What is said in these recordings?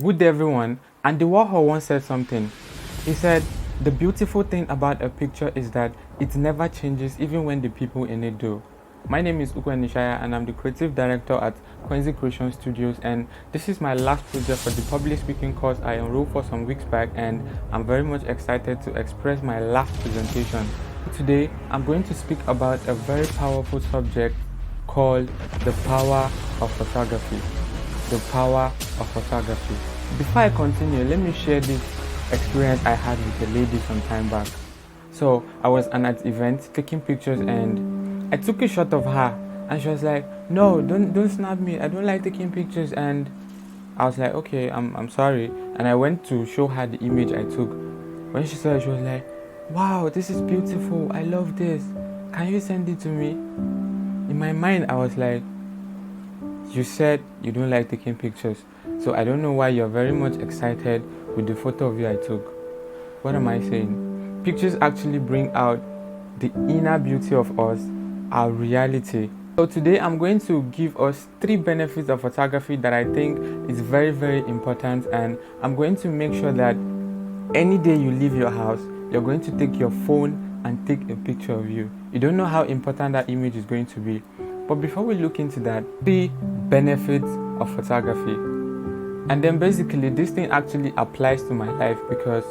Would everyone? And the Warhol once said something. He said, the beautiful thing about a picture is that it never changes even when the people in it do. My name is Ukwe Nishaya and I'm the creative director at Quincy Creation Studios, and this is my last project for the public speaking course I enrolled for some weeks back, and I'm very much excited to express my last presentation. Today, I'm going to speak about a very powerful subject called the power of photography. The power of photography. Before I continue, let me share this experience I had with a lady some time back. So I was at an event taking pictures, and I took a shot of her, and she was like, "No, don't snap me. I don't like taking pictures." And I was like, "Okay, I'm sorry." And I went to show her the image I took. When she saw it, she was like, "Wow, this is beautiful. I love this. Can you send it to me?" In my mind, I was like, you said you don't like taking pictures, so I don't know why you're very much excited with the photo of you I took. What am I saying? Pictures actually bring out the inner beauty of us, our reality. So today I'm going to give us 3 benefits of photography that I think is very, very important, and I'm going to make sure that any day you leave your house, you're going to take your phone and take a picture of you. You don't know how important that image is going to be. But before we look into that, 3 benefits of photography. And then basically this thing actually applies to my life because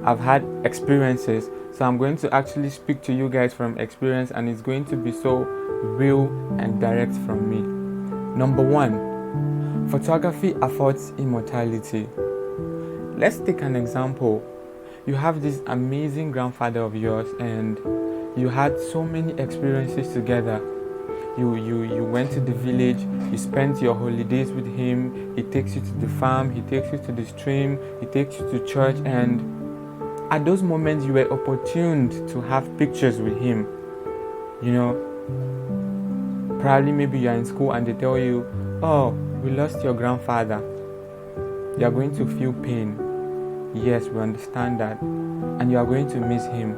I've had experiences. So I'm going to actually speak to you guys from experience, and it's going to be so real and direct from me. Number 1, photography affords immortality. Let's take an example. You have this amazing grandfather of yours, and you had so many experiences together. You went to the village, you spent your holidays with him, he takes you to the farm, he takes you to the stream, he takes you to church, and at those moments you were opportuned to have pictures with him. You know, probably maybe you're in school and they tell you, "Oh, we lost your grandfather." You're going to feel pain. Yes, we understand that. And you are going to miss him.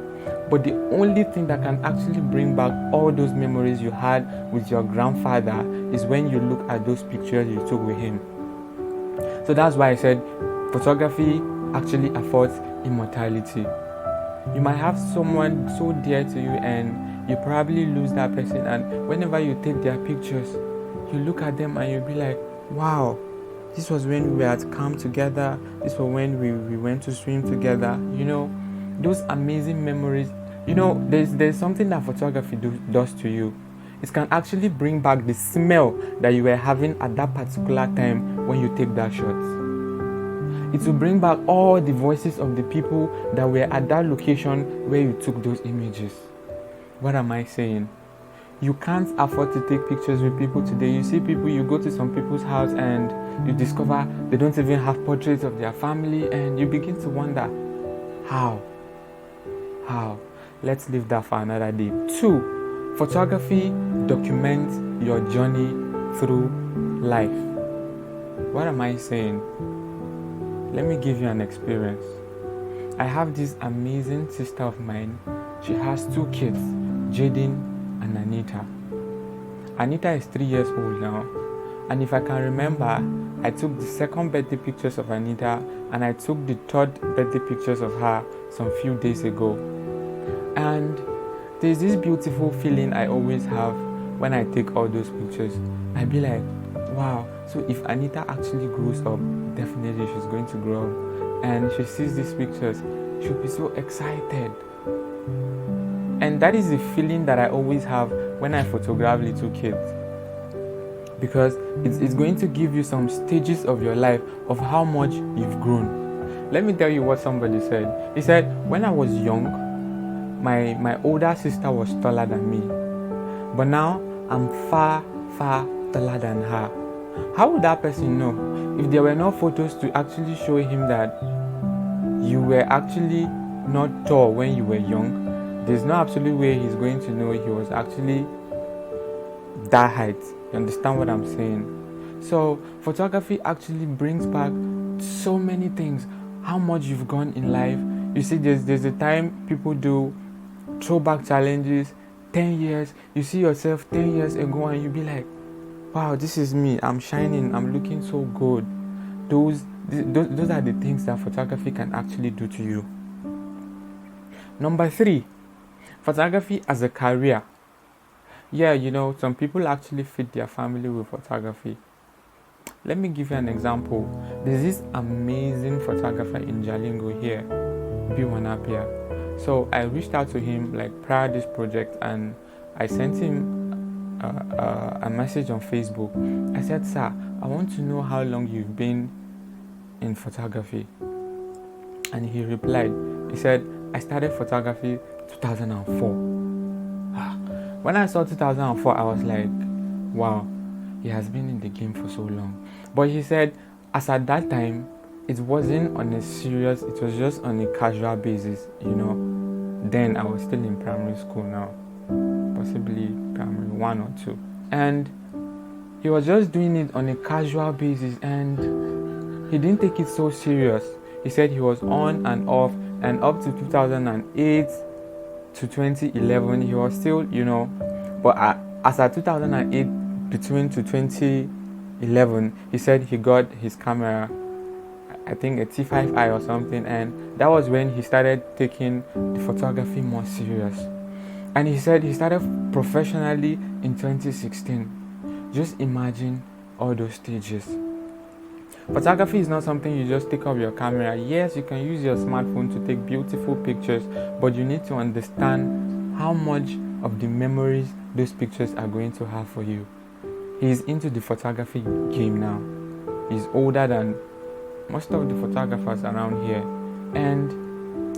But the only thing that can actually bring back all those memories you had with your grandfather is when you look at those pictures you took with him. So that's why I said photography actually affords immortality. You might have someone so dear to you and you probably lose that person, and whenever you take their pictures, you look at them and you'll be like, "Wow, this was when we were at camp together, this was when we went to swim together." You know, those amazing memories. You know, there's something that photography does to you. It can actually bring back the smell that you were having at that particular time when you take that shot. It will bring back all the voices of the people that were at that location where you took those images. What am I saying? You can't afford to take pictures with people today. You see people, you go to some people's house and you discover they don't even have portraits of their family, and you begin to wonder, how? Let's leave that for another day. 2, photography documents your journey through life. What am I saying? Let me give you an experience. I have this amazing sister of mine. She has 2 kids, Jaden and Anita. Anita is 3 years old now, and if I can remember, I took the 2nd birthday pictures of Anita and I took the 3rd birthday pictures of her some few days ago. And there's this beautiful feeling I always have when I take all those pictures. I be like, wow, so if Anita actually grows up, definitely she's going to grow up, and she sees these pictures, she'll be so excited. And that is the feeling that I always have when I photograph little kids, because it's going to give you some stages of your life of how much you've grown. Let me tell you what somebody said. He said, when I was young, my older sister was taller than me, but now I'm far taller than her. How would that person know if there were no photos to actually show him that you were actually not tall when you were young? There's no absolute way he's going to know he was actually that height. You understand what I'm saying? So photography actually brings back so many things, how much you've gone in life. You see, there's a time people do throwback challenges, 10 years, you see yourself 10 years ago and you be like, wow, this is me, I'm shining, I'm looking so good. Those Those are the things that photography can actually do to you. Number 3, photography as a career. Yeah, some people actually feed their family with photography. Let me give you an example. There's this amazing photographer in Jalingo here, B1 So I reached out to him prior to this project, and I sent him a message on Facebook. I said, "Sir, I want to know how long you've been in photography." And he replied, he said, "I started photography 2004. When I saw 2004, I was like, wow, he has been in the game for so long. But he said, as at that time, it wasn't on a serious, it was just on a casual basis, Then I was still in primary school now, possibly primary 1 or 2. And he was just doing it on a casual basis, and he didn't take it so serious. He said he was on and off, and up to 2008 to 2011, he was still, but as at 2008 between to 2011, he said he got his camera, I think a T5i or something, and that was when he started taking the photography more serious. And he said he started professionally in 2016. Just imagine all those stages. Photography is not something you just take up your camera. Yes, you can use your smartphone to take beautiful pictures, but you need to understand how much of the memories those pictures are going to have for you. He's into the photography game now. He's older than most of the photographers around here, and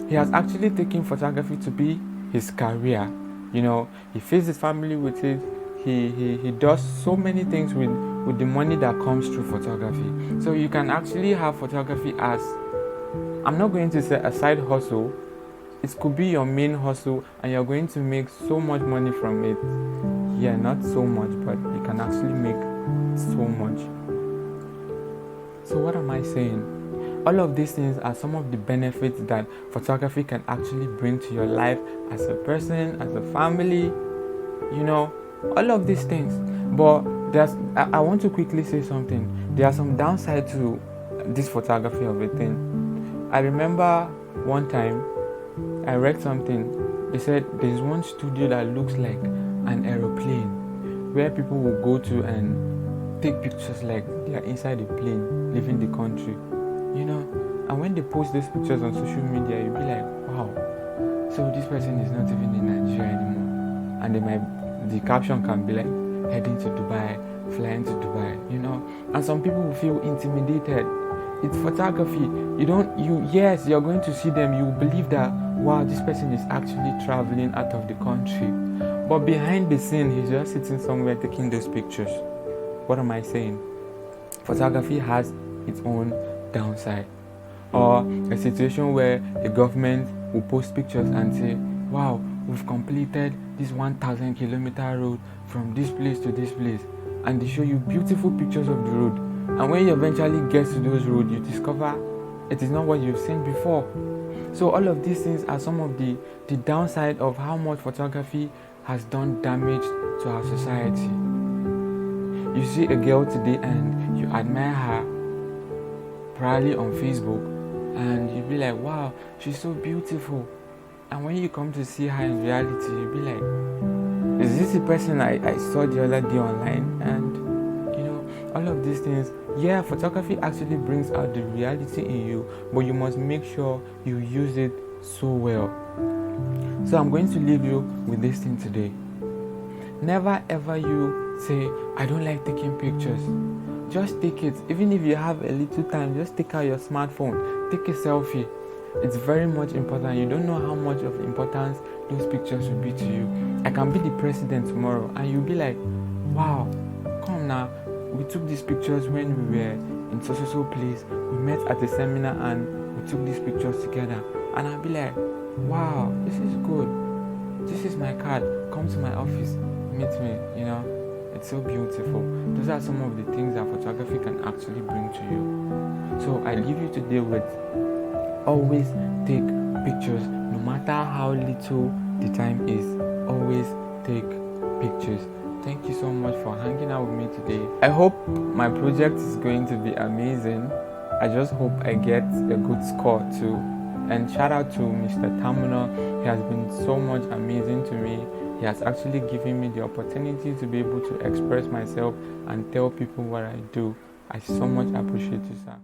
he has actually taken photography to be his career. He feeds his family with it. He does so many things with the money that comes through photography. So you can actually have photography as, I'm not going to say a side hustle, it could be your main hustle, and you're going to make so much money from it. Yeah, not so much, but you can actually make so much. So what am I saying? All of these things are some of the benefits that photography can actually bring to your life as a person, as a family, all of these things. But I want to quickly say something. There are some downside to this photography of a thing. I remember one time I read something. They said there's one studio that looks like an aeroplane, where people will go to and take pictures like they are inside the plane, leaving the country, And when they post these pictures on social media, you'll be like, wow, so this person is not even in Nigeria anymore. And the caption can be like, heading to Dubai, flying to Dubai, And some people will feel intimidated. It's photography. Yes, you're going to see them. You believe that, wow, this person is actually traveling out of the country. But behind the scene, he's just sitting somewhere taking those pictures. What am I saying? Photography has its own downside. Or a situation where the government will post pictures and say, wow, we've completed this 1,000-kilometer road from this place to this place, and they show you beautiful pictures of the road, and when you eventually get to those roads, you discover it is not what you've seen before. So all of these things are some of the downside of how much photography has done damage to our society. You see a girl today and you admire her probably on Facebook, and you'll be like, wow, she's so beautiful. And when you come to see her in reality, you'll be like, is this the person I saw the other day online? And all of these things. Yeah, photography actually brings out the reality in you, but you must make sure you use it so well. So I'm going to leave you with this thing today. Never ever you say, I don't like taking pictures. Just take it. Even if you have a little time, just take out your smartphone, take a selfie. It's very much important. You don't know how much of importance those pictures will be to you. I can be the president tomorrow and you'll be like, wow, come now, we took these pictures when we were in so place. We met at a seminar and we took these pictures together. And I'll be like, wow, this is good. This is my card. Come to my office, meet me, It's so beautiful. Those are some of the things that photography can actually bring to you. So I leave you today with, always take pictures, no matter how little the time is. Always take pictures. Thank you so much for hanging out with me today. I hope my project is going to be amazing. I just hope I get a good score too. And shout out to Mr. Tamuna. He has been so much amazing to me. He has actually given me the opportunity to be able to express myself and tell people what I do. I so much appreciate you, sir.